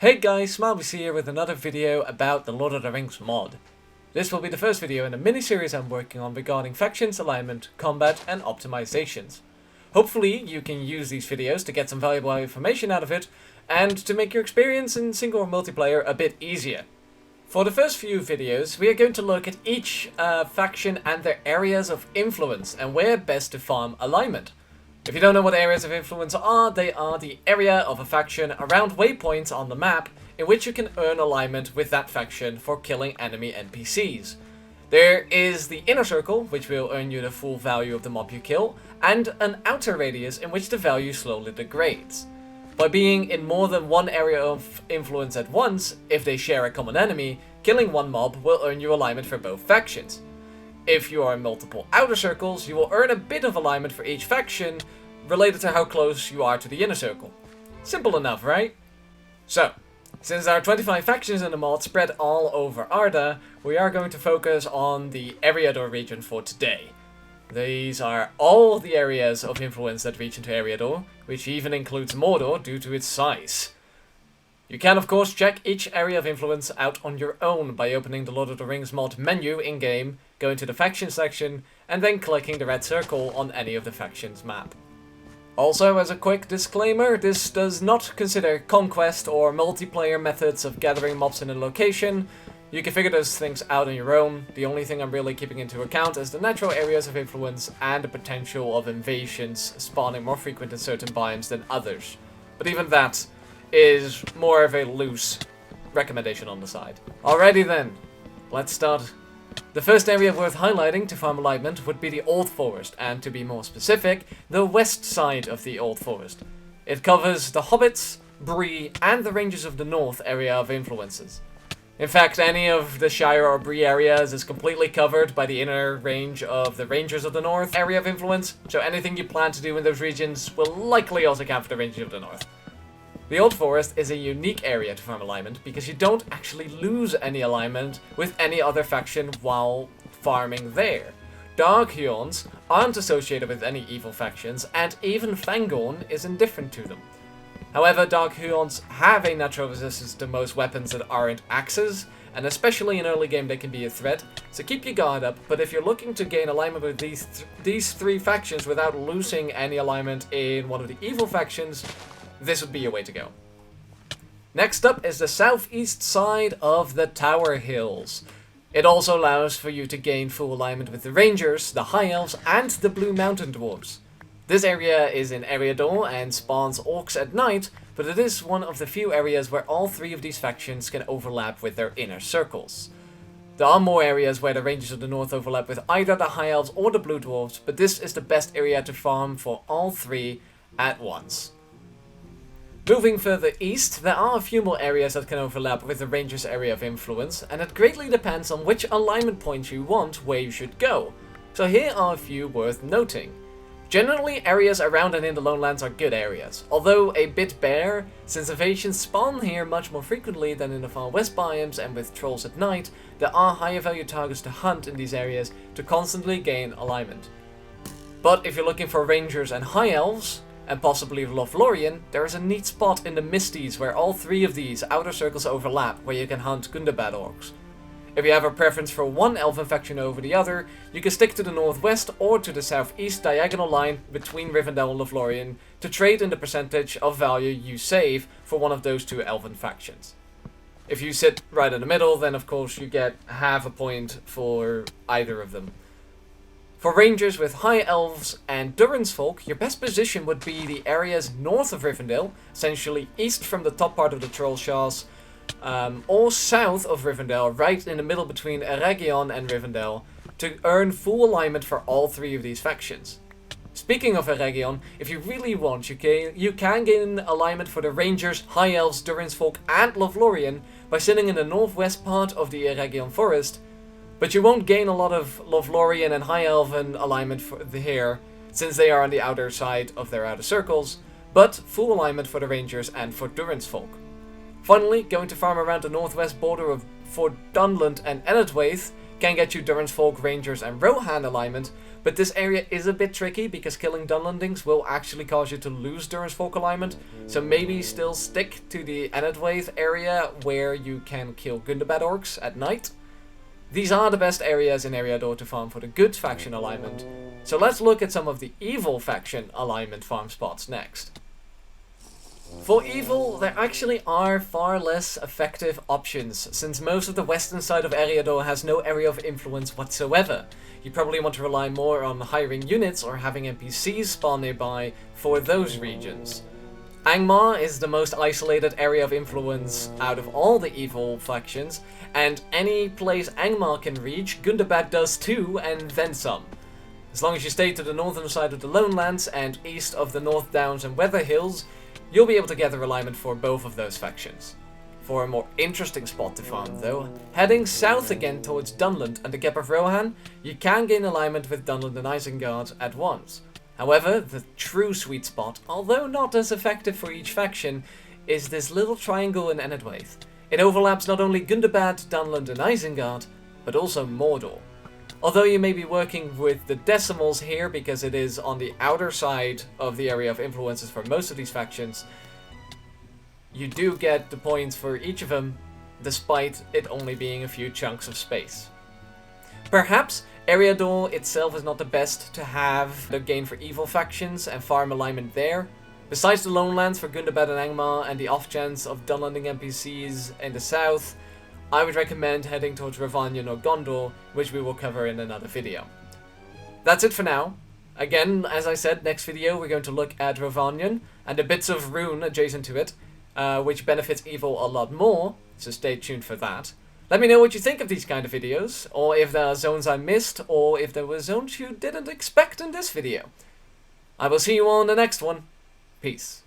Hey guys, TheSmileBC here with another video about the Lord of the Rings mod. This will be the first video in a mini-series I'm working on regarding factions, alignment, combat and optimizations. Hopefully you can use these videos to get some valuable information out of it and to make your experience in single or multiplayer a bit easier. For the first few videos we are going to look at each faction and their areas of influence and where best to farm alignment. If you don't know what areas of influence are, they are the area of a faction around waypoints on the map in which you can earn alignment with that faction for killing enemy NPCs. There is the inner circle, which will earn you the full value of the mob you kill, and an outer radius in which the value slowly degrades. By being in more than one area of influence at once, if they share a common enemy, killing one mob will earn you alignment for both factions. If you are in multiple outer circles, you will earn a bit of alignment for each faction, related to how close you are to the inner circle. Simple enough, right? So, since there are 25 factions in the mod spread all over Arda, we are going to focus on the Eriador region for today. These are all the areas of influence that reach into Eriador, which even includes Mordor due to its size. You can of course check each area of influence out on your own by opening the Lord of the Rings mod menu in-game, going to the faction section, and then clicking the red circle on any of the factions map. Also, as a quick disclaimer, this does not consider conquest or multiplayer methods of gathering mobs in a location. You can figure those things out on your own. The only thing I'm really keeping into account is the natural areas of influence and the potential of invasions spawning more frequent in certain biomes than others. But even that is more of a loose recommendation on the side. Alrighty then, let's start. The first area worth highlighting to farm alignment would be the Old Forest, and to be more specific, the west side of the Old Forest. It covers the Hobbits, Bree, and the Rangers of the North area of influences. In fact, any of the Shire or Bree areas is completely covered by the inner range of the Rangers of the North area of influence, so anything you plan to do in those regions will likely also count for the Rangers of the North. The Old Forest is a unique area to farm alignment because you don't actually lose any alignment with any other faction while farming there. Darkhuons aren't associated with any evil factions, and even Fangorn is indifferent to them. However, Darkhuons have a natural resistance to most weapons that aren't axes, and especially in early game they can be a threat, so keep your guard up, but if you're looking to gain alignment with these three factions without losing any alignment in one of the evil factions, this would be your way to go. Next up is the southeast side of the Tower Hills. It also allows for you to gain full alignment with the Rangers, the High Elves, and the Blue Mountain Dwarves. This area is in Eriador and spawns orcs at night, but it is one of the few areas where all three of these factions can overlap with their inner circles. There are more areas where the Rangers of the North overlap with either the High Elves or the Blue Dwarves, but this is the best area to farm for all three at once. Moving further east, there are a few more areas that can overlap with the Rangers area of influence, and it greatly depends on which alignment points you want where you should go. So here are a few worth noting. Generally, areas around and in the Lowlands are good areas, although a bit bare, since invasions spawn here much more frequently than in the far west biomes, and with trolls at night, there are higher value targets to hunt in these areas to constantly gain alignment. But if you're looking for Rangers and High Elves, and possibly Lothlorien, there is a neat spot in the Misties where all three of these outer circles overlap, where you can hunt Gundabad orcs. If you have a preference for one elven faction over the other, you can stick to the northwest or to the southeast diagonal line between Rivendell and Lothlorien to trade in the percentage of value you save for one of those two elven factions. If you sit right in the middle, then of course you get half a point for either of them. For Rangers with High Elves and Durin's Folk, your best position would be the areas north of Rivendell, essentially east from the top part of the Trollshaws, or south of Rivendell, right in the middle between Rhovanion and Rivendell, to earn full alignment for all three of these factions. Speaking of Rhovanion, if you really want, you can gain alignment for the Rangers, High Elves, Durin's Folk, and Lothlorien by sitting in the northwest part of the Rhovanion Forest. But you won't gain a lot of Lothlorien and High Elven alignment for here, since they are on the outer side of their outer circles, but full alignment for the Rangers and for Durin's Folk. Finally, going to farm around the northwest border of Fort Dunland and Enedwaith, can get you Durran's Folk Rangers and Rohan alignment, but this area is a bit tricky because killing Dunlandings will actually cause you to lose Durran's Folk alignment, so maybe still stick to the Enedwaith area where you can kill Gundabad orcs at night. These are the best areas in Eriador to farm for the good faction alignment, so let's look at some of the evil faction alignment farm spots next. For evil, there actually are far less effective options, since most of the western side of Eriador has no area of influence whatsoever. You probably want to rely more on hiring units or having NPCs spawn nearby for those regions. Angmar is the most isolated area of influence out of all the evil factions, and any place Angmar can reach, Gundabad does too, and then some. As long as you stay to the northern side of the Lonelands and east of the North Downs and Weather Hills, you'll be able to gather alignment for both of those factions. For a more interesting spot to farm though, heading south again towards Dunland and the Gap of Rohan, you can gain alignment with Dunland and Isengard at once. However, the true sweet spot, although not as effective for each faction, is this little triangle in Enedwaith. It overlaps not only Gundabad, Dunland and Isengard, but also Mordor. Although you may be working with the decimals here because it is on the outer side of the area of influences for most of these factions, you do get the points for each of them, despite it only being a few chunks of space. Perhaps Eriador itself is not the best to have the gain for evil factions and farm alignment there. Besides the Lonelands for Gundabad and Angmar and the off chance of Dunlanding NPCs in the south, I would recommend heading towards Rhovanion or Gondor, which we will cover in another video. That's it for now. Again, as I said, next video we're going to look at Rhovanion and the bits of rune adjacent to it, which benefits evil a lot more, so stay tuned for that. Let me know what you think of these kind of videos, or if there are zones I missed, or if there were zones you didn't expect in this video. I will see you all in the next one. Peace.